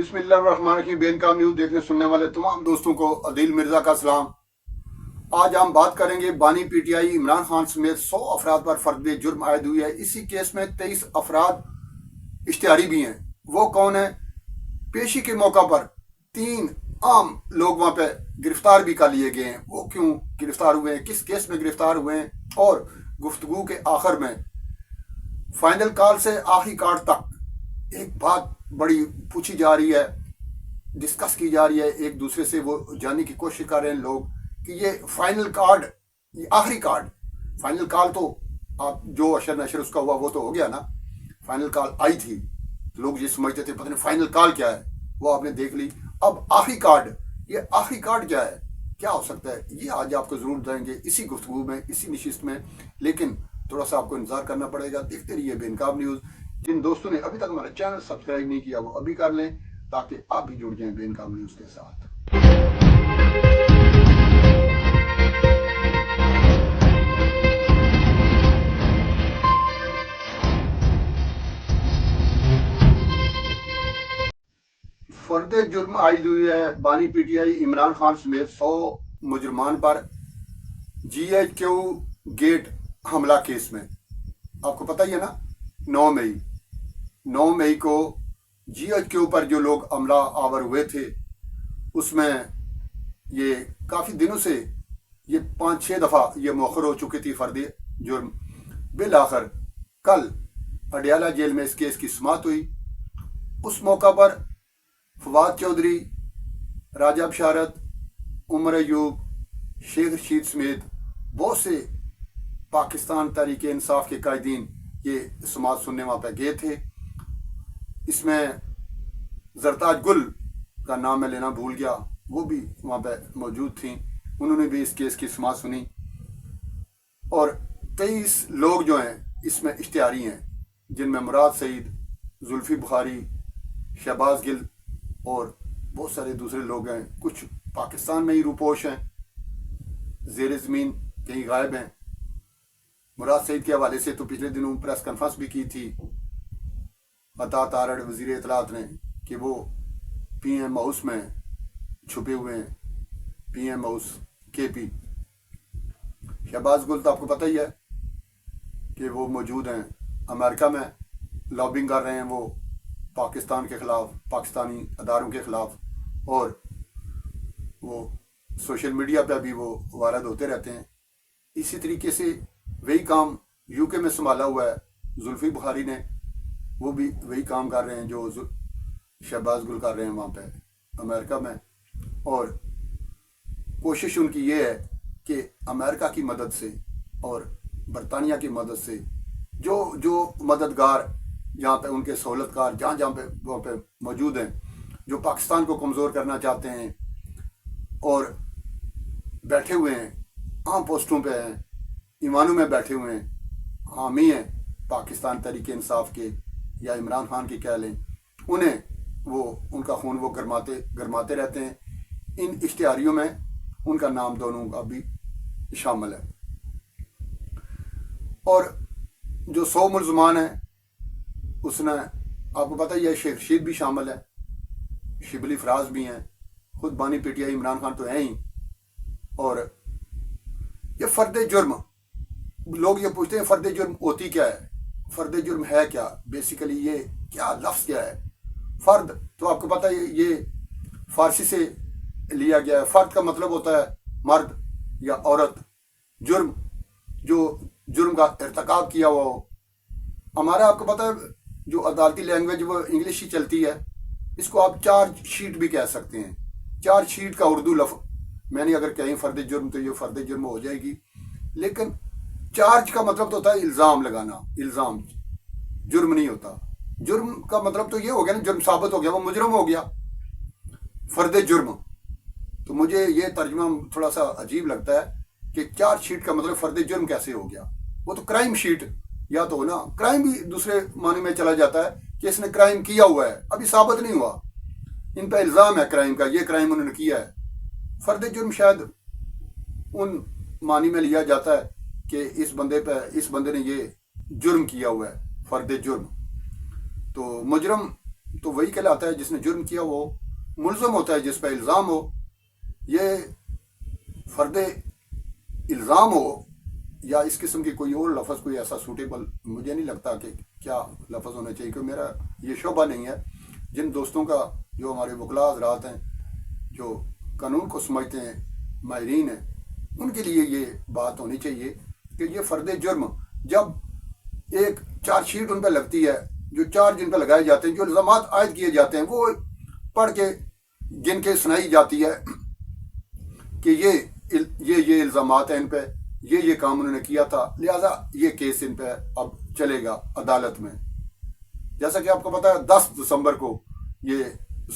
बिस्मिल्लाहिर्रहमानिर्रहीम। बेनकाम न्यूज़ देखने सुनने वाले तमाम दोस्तों को अदील मिर्जा का सलाम। आज हम बात करेंगे बानी पीटीआई इमरान खान समेत 100 अफराद पर फर्द जुर्म आयद हुई है। इसी केस में 23 अफराद इश्तिहारी भी हैं। वो कौन है? पेशी के मौका पर 3 आम लोग वहाँ पे गिरफ्तार भी कर लिए गए हैं। वो क्यों गिरफ्तार हुए हैं, किस केस में गिरफ्तार हुए हैं, और गुफ्तगू के आखिर में फाइनल कॉल से आखिरी कार्ड तक एक बात बड़ी पूछी जा रही है, डिस्कस की जा रही है, एक दूसरे से वो जानने की कोशिश कर रहे हैं लोग कि ये फाइनल कार्ड, ये आखिरी कार्ड, फाइनल कॉल तो आप जो अशर नशर उसका हुआ वो तो हो गया ना, फाइनल कॉल आई थी तो लोग ये समझते थे पता नहीं फाइनल कॉल क्या है, वो आपने देख ली। अब आखिरी कार्ड, ये आखिरी कार्ड क्या है, क्या हो सकता है, ये आज आपको जरूर देंगे इसी गुफ्तगू में, इसी नशिस्त में। लेकिन थोड़ा सा आपको इंतजार करना पड़ेगा। देखते रहिए बेनकाब न्यूज़। जिन दोस्तों ने अभी तक हमारा चैनल सब्सक्राइब नहीं किया वो अभी कर लें ताकि आप भी जुड़ जाएं बेनकाब न्यूज़ के साथ। फर्द जुर्म आयद हुई है बानी पीटीआई इमरान खान समेत 100 मुजरमान पर GHQ गेट हमला केस में। आपको पता ही है ना, 9 मई को GHQ पर जो हमला हमला आवर हुए थे, उसमें ये काफ़ी दिनों से ये 5-6 दफ़ा ये मौखर हो चुकी थी फर्द जुर्म। बिल आखिर कल अडियाला जेल में इस केस की समाअत हुई। उस मौका पर फवाद चौधरी, राजा बशारत, उमर अयूब, शेख रशीद समेत बहुत से पाकिस्तान तहरीक इंसाफ के कायदीन ये समाअत सुनने वहाँ पर गए थे। इसमें जरताज गुल का नाम मैं लेना भूल गया, वो भी वहाँ पर मौजूद थी, उन्होंने भी इस केस की समाअत सुनी। और 23 लोग जो हैं इसमें इश्तिहारी हैं, जिनमें मुराद सईद, जुल्फी बुखारी, शहबाज गिल और बहुत सारे दूसरे लोग हैं। कुछ पाकिस्तान में ही रूपोश हैं, ज़ेर ज़मीन कहीं गायब हैं। मुराद सईद के हवाले से तो पिछले दिनों प्रेस कॉन्फ्रेंस भी की थी अता तारड़ वज़ीर इत्तलात ने कि वो PM हाउस में छुपे हुए हैं, PM हाउस KP। शहबाज गुल तो आपको पता ही है कि वो मौजूद हैं अमेरिका में, लॉबिंग कर रहे हैं वो पाकिस्तान के ख़िलाफ़, पाकिस्तानी अदारों के ख़िलाफ़, और वो सोशल मीडिया पे भी वो वारद होते रहते हैं। इसी तरीके से वही काम UK में संभाला हुआ है जुल्फी बुखारी ने, वो भी वही काम कर रहे हैं जो शहबाज गुल कर रहे हैं वहाँ पे अमेरिका में। और कोशिश उनकी ये है कि अमेरिका की मदद से और बरतानिया की मदद से जो मददगार जहाँ पे उनके सहूलतकार जहाँ पे वहाँ पे मौजूद हैं, जो पाकिस्तान को कमज़ोर करना चाहते हैं और बैठे हुए हैं, आम पोस्टों पे हैं, ईमानों में बैठे हुए हैं, हामी हैं पाकिस्तान तहरीक इंसाफ के या इमरान खान की कह लें, उन्हें वो उनका खून वो गरमाते रहते हैं। इन इश्तिहारियों में उनका नाम दोनों का भी शामिल है। और जो 100 मुलजमान हैं उसने, आपको पता ही है, शेख रशीद भी शामिल है, शिबली फराज भी हैं, खुद बानी पीटीआई इमरान खान तो हैं ही। और ये फर्द जुर्म, लोग ये पूछते हैं फर्द जुर्म होती क्या है, फर्द जुर्म है क्या, बेसिकली ये क्या लफ्ज़ क्या है। फ़र्द तो आपको पता है ये फ़ारसी से लिया गया है। फ़र्द का मतलब होता है मर्द या औरत। जुर्म, जो जुर्म का इर्तिकाब किया हुआ हो। हमारा आपको पता है जो अदालती लैंग्वेज वो इंग्लिश ही चलती है, इसको आप चार्ज शीट भी कह सकते हैं। चार्ज शीट का उर्दू लफ्ज़ मैंने अगर कहीं फ़र्द जुर्म तो ये फ़र्द जुर्म हो जाएगी, लेकिन चार्ज का मतलब तो होता है इल्ज़ाम लगाना, इल्ज़ाम, जुर्म नहीं होता। जुर्म का मतलब तो ये हो गया ना, जुर्म साबित हो गया, वो मुजरम हो गया। फर्द जुर्म तो मुझे ये तर्जुमा थोड़ा सा अजीब लगता है कि चार्ज शीट का मतलब फर्द जुर्म कैसे हो गया। वो तो क्राइम शीट या तो ना, क्राइम भी दूसरे माने में चला जाता है कि इसने क्राइम किया हुआ है, अभी साबित नहीं हुआ, इन पर इल्ज़ाम है क्राइम का, ये क्राइम उन्होंने किया है। फर्द जुर्म शायद उन मानी में लिया जाता है कि इस बंदे ने ये जुर्म किया हुआ है, फर्द जुर्म। तो मुजरम تو وہی کہلاتا ہے جس نے جرم کیا وہ ملزم ہوتا ہے جس پہ الزام ہو. یہ فرد الزام ہو یا اس قسم کی کوئی اور لفظ کوئی ایسا سوٹیبل مجھے نہیں لگتا کہ کیا لفظ ہونا چاہیے، کہ میرا یہ شعبہ نہیں ہے. جن دوستوں کا جو ہمارے وکلاء حضرات ہیں جو قانون کو سمجھتے ہیں، ماہرین ہیں، ان کے لیے یہ بات ہونی چاہیے کہ یہ فرد جرم جب ایک چارج شیٹ ان پہ لگتی ہے، جو چارج ان پہ لگائے جاتے ہیں، جو الزامات عائد کیے جاتے ہیں، وہ پڑھ کے گن کے سنائی جاتی ہے کہ یہ الزامات ہیں ان پہ، یہ کام انہوں نے کیا تھا، لہذا یہ کیس ان پہ اب چلے گا عدالت میں. جیسا کہ آپ کو پتا ہے 10 دسمبر کو یہ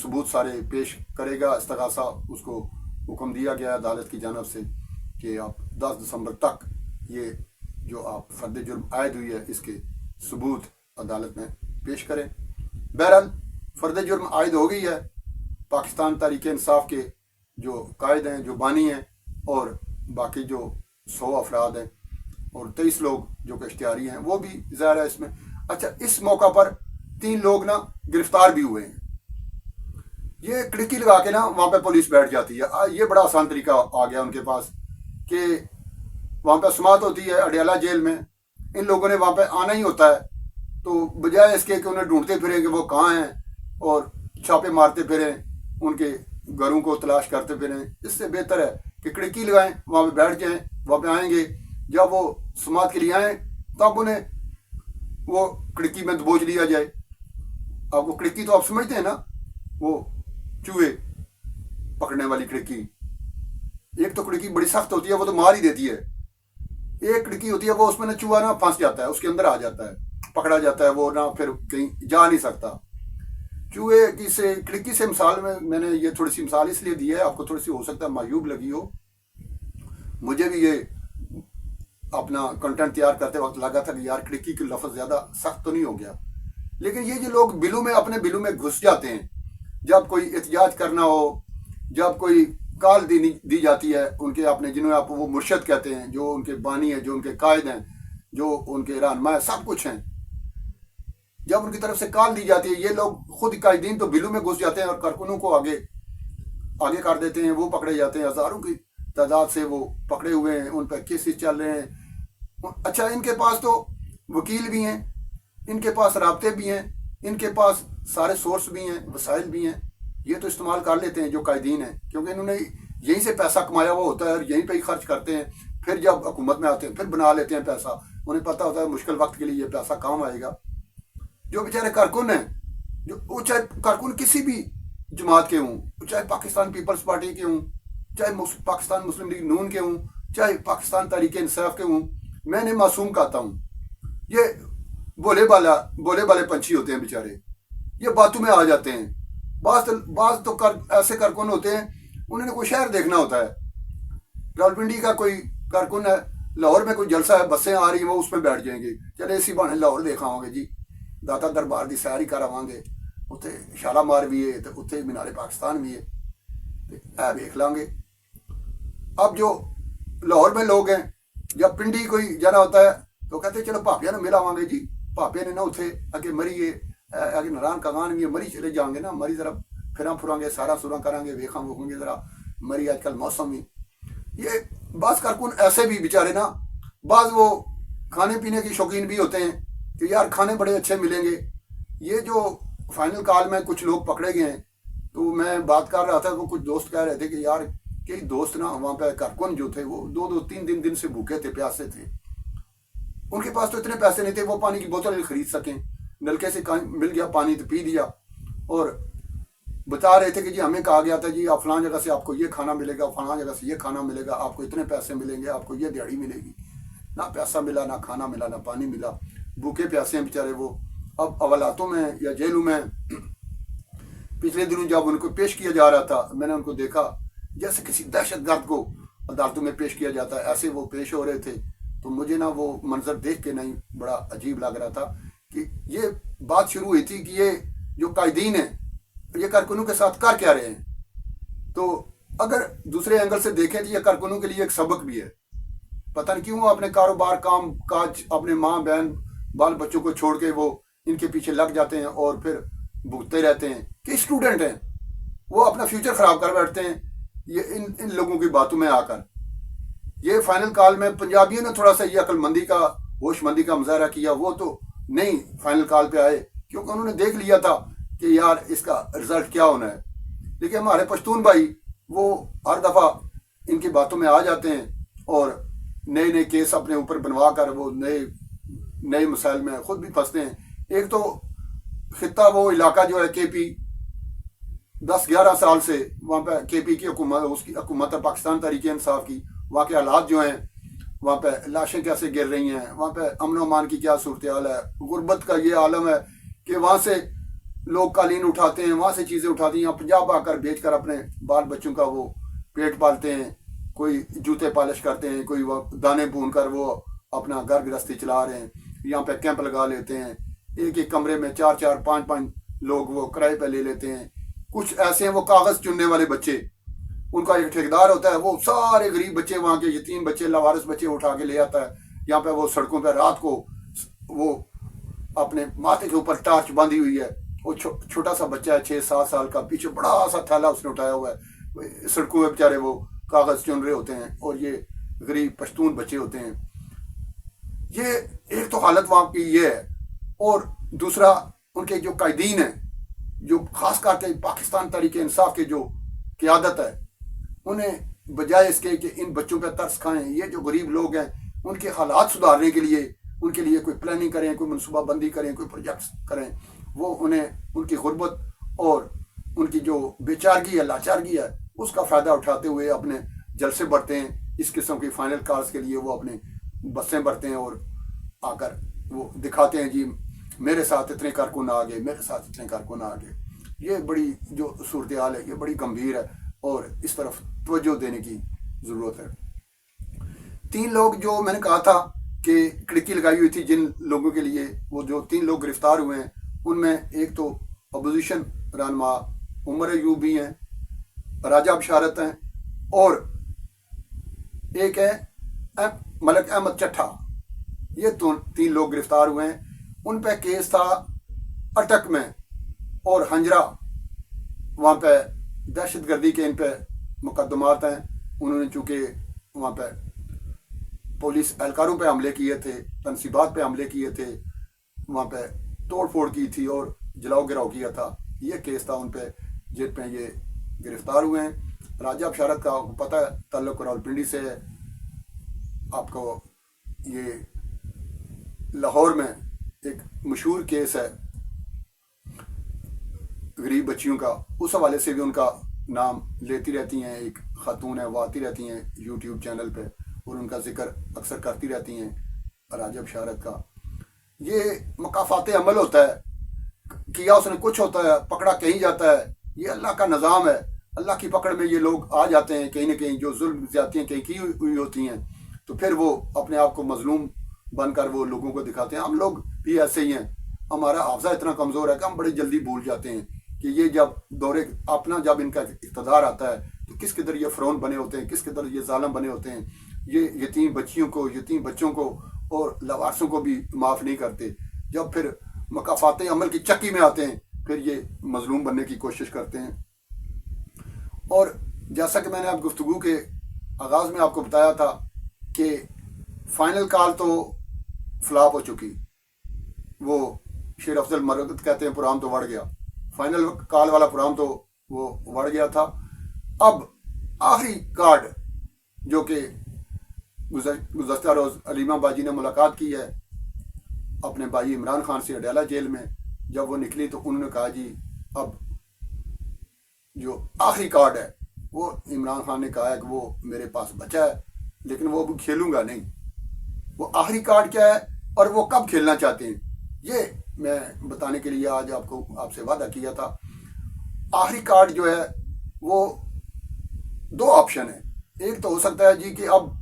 ثبوت سارے پیش کرے گا استغاثہ، اس کو حکم دیا گیا عدالت کی جانب سے کہ آپ 10 دسمبر تک یہ جو آپ فرد جرم عائد ہوئی ہے اس کے ثبوت عدالت میں پیش کریں. بہرحال فرد جرم عائد ہو گئی ہے. پاکستان تحریک انصاف کے جو قائد ہیں، جو بانی ہیں، اور باقی جو 100 افراد ہیں اور 23 لوگ جو کہ اشتہاری ہیں وہ بھی ظاہر ہے اس میں. اچھا، اس موقع پر 3 لوگ نا گرفتار بھی ہوئے ہیں. یہ کھڑکی لگا کے نا وہاں پہ پولیس بیٹھ جاتی ہے. یہ بڑا آسان طریقہ آ گیا ان کے پاس کہ وہاں پہ سماعت ہوتی ہے اڈیالہ جیل میں، ان لوگوں نے وہاں پہ آنا ہی ہوتا ہے. تو بجائے اس کے کہ انہیں ڈھونڈتے پھریں کہ وہ کہاں ہیں اور چھاپے مارتے پھریں، ان کے گھروں کو تلاش کرتے پھریں، اس سے بہتر ہے کہ کھڑکی لگائیں، وہاں پہ بیٹھ جائیں. وہاں پہ آئیں گے، جب وہ سماعت کے لیے آئیں تب انہیں وہ کھڑکی میں دبوچ لیا جائے. اب وہ کھڑکی تو آپ سمجھتے ہیں نا، وہ چوہے پکڑنے والی کھڑکی. ایک تو کھڑکی بڑی سخت ہوتی ہے، وہ تو مار ہی دیتی ہے. ایک کھڑکی ہوتی ہے وہ اس میں نہ چوہا نہ پھنس جاتا ہے، اس کے اندر آ جاتا ہے، پکڑا جاتا ہے، وہ نہ پھر کہیں جا نہیں سکتا. چوہے کی سے کھڑکی سے مثال میں نے یہ تھوڑی سی مثال اس لیے دی ہے، آپ کو تھوڑی سی ہو سکتا ہے معیوب لگی ہو. مجھے بھی یہ اپنا کنٹینٹ تیار کرتے وقت لگا تھا کہ یار کھڑکی کی لفظ زیادہ سخت تو نہیں ہو گیا. لیکن یہ جو لوگ بلوں میں اپنے بلوں میں گھس جاتے ہیں، جب کوئی احتجاج کرنا ہو، جب کوئی کال دی جاتی ہے ان کے اپنے، جنہوں آپ وہ مرشد کہتے ہیں، جو ان کے بانی ہیں، جو ان کے قائد ہیں، جو ان کے رہنما سب کچھ ہیں، جب ان کی طرف سے کال دی جاتی ہے یہ لوگ خود قائدین تو بلوں میں گھس جاتے ہیں اور کارکنوں کو آگے کر دیتے ہیں. وہ پکڑے جاتے ہیں، ہزاروں کی تعداد سے وہ پکڑے ہوئے ہیں، ان پہ کیسز چل رہے ہیں. اچھا، ان کے پاس تو وکیل بھی ہیں، ان کے پاس رابطے بھی ہیں، ان کے پاس سارے سورس بھی ہیں، وسائل بھی ہیں. یہ تو استعمال کر لیتے ہیں جو قائدین ہیں، کیونکہ انہوں نے یہیں سے پیسہ کمایا ہوا ہوتا ہے اور یہیں پہ ہی خرچ کرتے ہیں. پھر جب حکومت میں آتے ہیں پھر بنا لیتے ہیں پیسہ. انہیں پتہ ہوتا ہے مشکل وقت کے لیے یہ پیسہ کام آئے گا. جو بیچارے کارکن ہیں، جو وہ چاہے کارکن کسی بھی جماعت کے ہوں، چاہے پاکستان پیپلز پارٹی کے ہوں، چاہے پاکستان مسلم لیگ نون کے ہوں، چاہے پاکستان تحریک انصاف کے ہوں، میں نے معصوم کہتا ہوں. یہ بولے بالے پنچھی ہوتے ہیں بیچارے، یہ باتوں میں آ جاتے ہیں. بعض تو ایسے کارکن ہوتے ہیں، انہوں نے کوئی شہر دیکھنا ہوتا ہے. راولپنڈی کا کوئی کارکن ہے، لاہور میں کوئی جلسہ ہے، بسیں آ رہی ہیں، وہ اس میں بیٹھ جائیں گے، چلے اسی بہانے لاہور دیکھ آؤں گے جی، داتا دربار دی سیر ہی کر آواں گے، اتنے شالامار بھی ہے، اتنے مینار پاکستان بھی ہے، اے دیکھ لیں گے. اب جو لاہور میں لوگ ہیں، جب پنڈی کوئی جانا ہوتا ہے تو کہتے ہیں چلو بھاپیا نے مل آواں گے جی، بھاپے نے نہ اتنے اگے مریے، اگے نران کغان بھی ہے، مری چلے جائیں گے نا، مری ذرا پھراں پھراں گے، سارا سوراں کریں گے، ویکھاں ووکھاں گے ذرا مری آج کل موسم ہی. یہ بعض کارکن ایسے بھی بیچارے نا، بعض وہ کھانے پینے کی شوقین بھی ہوتے ہیں کہ یار کھانے بڑے اچھے ملیں گے. یہ جو فائنل کال میں کچھ لوگ پکڑے گئے ہیں، تو میں بات کر رہا تھا، وہ کچھ دوست کہہ رہے تھے کہ یار کئی دوست نا وہاں پہ کارکن جو تھے وہ 2-3 دن سے بھوکے تھے، پیاسے تھے. ان کے پاس تو اتنے پیسے نہیں تھے وہ پانی کی بوتل خرید سکیں، نلکے سے مل گیا پانی تو پی دیا. اور بتا رہے تھے کہ جی ہمیں کہا گیا تھا جی آپ فلاں جگہ سے آپ کو یہ کھانا ملے گا، فلاں جگہ سے یہ کھانا ملے گا، آپ کو اتنے پیسے ملیں گے، آپ کو یہ دیہڑی ملے گی. نہ پیسہ ملا، نہ کھانا ملا، نہ پانی ملا. بھوکے پیاسے ہیں بیچارے وہ. اب اولاتوں میں یا جیلوں میں پچھلے دنوں جب ان کو پیش کیا جا رہا تھا، میں نے ان کو دیکھا جیسے کسی دہشت گرد کو عدالتوں میں پیش کیا جاتا ہے، ایسے وہ پیش ہو رہے تھے. تو مجھے نا وہ منظر دیکھ کے نہیں بڑا عجیب لگ رہا تھا کہ یہ بات شروع ہوئی تھی کہ یہ جو قائدین ہیں یہ کارکنوں کے ساتھ کر کیا رہے ہیں. تو اگر دوسرے اینگل سے دیکھیں تو یہ کارکنوں کے لیے ایک سبق بھی ہے. پتہ نہیں کیوں اپنے کاروبار، کام کاج، اپنے ماں بہن بال بچوں کو چھوڑ کے وہ ان کے پیچھے لگ جاتے ہیں اور پھر भुगतते रहते हैं कि स्टूडेंट हैं, वो अपना फ्यूचर खराब कर बैठते हैं ये इन लोगों की बातों में आकर। ये फाइनल कॉल में पंजाबियों ने थोड़ा सा ये अक्लमंदी का, होशमंदी का मुजाहरा किया, वो तो नहीं फाइनल कॉल पे आए क्योंकि उन्होंने देख लिया था कि यार इसका रिजल्ट क्या होना है। लेकिन हमारे पश्तून भाई वो हर दफ़ा इनकी बातों में आ जाते हैं और नए नए केस अपने ऊपर बनवा कर वो नए मसाइल में खुद भी फंसते हैं। एक तो खिता वो इलाका जो है KP 10-11 साल से वहाँ पे KP की हुकूमत, उसकी हुकूमत है पाकिस्तान तहरीक इंसाफ की, वहाँ के हालात जो हैं, वहाँ पे लाशें कैसे गिर रही हैं, वहाँ पे अमन अमान की क्या सूरत हाल है, गुर्बत का ये आलम है कि वहाँ से लोग कालीन उठाते हैं, वहाँ से चीज़ें उठाती हैं, यहाँ पंजाब आकर बेच कर अपने बाल बच्चों का वो पेट पालते हैं, कोई जूते पॉलिश करते हैं, कोई वो दाने भून कर वो अपना घर गृहस्थी चला रहे हैं, यहाँ पे कैंप लगा लेते हैं, एक एक कमरे में 4-4, 5-5 लोग वो किराए पे ले लेते हैं। कुछ ऐसे हैं वो कागज़ चुनने वाले बच्चे, उनका एक ठेकेदार होता है, वो सारे गरीब बच्चे, वहाँ के यतीम बच्चे, लावारिस बच्चे उठा के ले आता है। यहाँ पे वो सड़कों पे रात को वो अपने माथे के ऊपर टार्च बांधी हुई है, वो छोटा सा बच्चा है 6-7 साल का, पीछे बड़ा सा थैला उसने उठाया हुआ है, सड़कों पे बेचारे वो कागज़ चुन रहे होते हैं और ये गरीब पश्तून बच्चे होते हैं। ये एक तो हालत वहाँ की ये है, और दूसरा उनके जो कायदीन हैं, जो खास करके पाकिस्तान तहरीक इंसाफ के जो क़यादत है, उन्हें बजाय इसके कि इन बच्चों पर तरस खाएं, ये जो गरीब लोग हैं उनके हालात सुधारने के लिए उनके लिए कोई प्लानिंग करें, कोई मनसूबाबंदी करें, कोई प्रोजेक्ट्स करें, वो उन्हें उनकी गुर्बत और उनकी जो बेचारगी है, लाचारगी है, उसका फ़ायदा उठाते हुए अपने जलसे बढ़ते हैं। इस किस्म की फाइनल कॉल्स के लिए वो अपने बसें भरते हैं और आकर वो दिखाते हैं जी मेरे साथ इतने कारकुन आ गए, मेरे साथ इतने कारकुन आ गए। ये बड़ी जो सूरत हाल है ये बड़ी गंभीर है और इस तरफ तवज्जो देने की ज़रूरत है। 3 लोग जो मैंने कहा था कि खिड़की लगाई हुई थी जिन लोगों के लिए, वो जो 3 लोग गिरफ्तार हुए हैं उनमें एक तो अपोजिशन रहनुमा उमर अयूब भी हैं, राजा बशारत हैं, और एक है मलक अहमद चट्ठा। ये 3 लोग गिरफ्तार हुए हैं। उन पे केस था अटक में और हंजरा, वहाँ पे दहशतगर्दी के इन पे मुकदमात हैं। उन्होंने चूँकि वहाँ पे पुलिस एहलकारों पे हमले किए थे, तनसीबात पे हमले किए थे, वहाँ पे तोड़ फोड़ की थी और जलाओ गिराव किया था, ये केस था उन पे जिन पे ये गिरफ्तार हुए हैं। राजा बशारत का पता है ताल्लुक रावलपिंडी से है आपको। ये लाहौर में एक मशहूर केस है गरीब बच्चियों का, उस हवाले से भी उनका नाम लेती रहती हैं। एक खातून है, वो आती रहती हैं यूट्यूब चैनल पे और उनका जिक्र अक्सर करती रहती हैं राजा बशारत का। ये मकाफाते अमल होता है, किया उसने कुछ होता है, पकड़ा कहीं जाता है। ये अल्लाह का निज़ाम है, अल्लाह की पकड़ में ये लोग आ जाते हैं। कहीं ना कहीं जो जुल्म ज़्यादतियाँ कहीं की हुई होती हैं तो फिर वो अपने आप को मजलूम बनकर वो लोगों को दिखाते हैं। हम लोग भी ऐसे ही हैं, हमारा हाफ़ज़ा इतना कमज़ोर है कि हम बड़ी जल्दी भूल जाते हैं कि ये जब दौरे अपना जब इनका इक़्तिदार आता है तो किस कदर ये फ़रौन बने होते हैं, किस कदर ये ज़ालिम बने होते हैं। ये यतीम बच्चियों को, यतीम बच्चों को और लवारसों को भी माफ़ नहीं करते। जब फिर मकाफाते अमल की चक्की में आते हैं फिर ये मजलूम बनने की कोशिश करते हैं। और जैसा कि मैंने आप गुफ्तगू के आगाज़ में आपको बताया था कि फाइनल कॉल तो फ्लॉप हो चुकी, वो शेर अफजल मरगत कहते हैं प्रोग्राम तो बढ़ गया, फाइनल कॉल वाला प्रोग्राम तो वो बढ़ गया था। अब आखिरी कार्ड जो कि गुज़श्ता रोज़ अलीमा बाजी ने मुलाकात की है अपने भाई इमरान खान से अडयाला जेल में, जब वो निकली तो उन्होंने कहा जी अब जो आखिरी कार्ड है वो इमरान खान ने कहा है कि वो मेरे पास बचा है लेकिन वो अब खेलूंगा नहीं। वो आखिरी कार्ड क्या है और वो कब खेलना चाहते हैं ये मैं बताने के लिए आज आपसे वादा किया था। आखिरी कार्ड जो है वो 2 ऑप्शन है। एक तो हो सकता है जी कि अब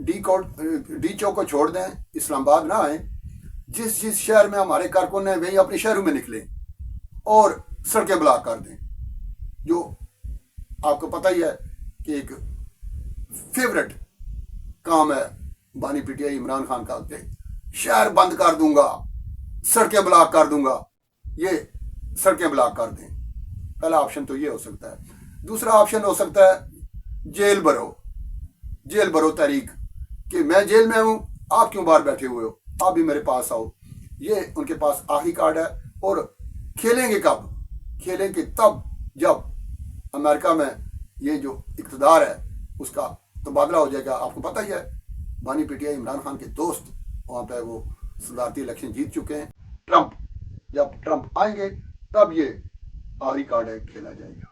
डी चौक को छोड़ दें, इस्लामाबाद ना आए, जिस जिस शहर में हमारे कारकुन हैं वही अपने शहरों में निकले और सड़कें ब्लॉक कर दें। जो आपको पता ही है कि एक फेवरेट काम है बानी पीटीआई इमरान खान का, शहर बंद कर दूंगा, सड़कें ब्लॉक कर दूंगा। ये سڑکیں بلاک کر دیں. پہلا آپشن تو یہ ہو سکتا ہے. دوسرا آپشن ہو سکتا ہے جیل برو تحریک، کہ میں جیل میں ہوں، آپ کیوں باہر بیٹھے ہوئے ہو، آپ بھی میرے پاس آؤ. یہ ان کے پاس آخری کارڈ ہے. اور کھیلیں گے کب؟ کھیلیں گے تب جب امریکہ میں یہ جو اقتدار ہے اس کا تبادلہ ہو جائے گا. آپ کو پتہ ہی ہے بانی P T I Imran Khan کے دوست وہاں پہ وہ صدارتی الیکشن جیت چکے ہیں. جب ٹرمپ آئیں گے تب یہ آخری کارڈ ہے کھیلا جائے گا.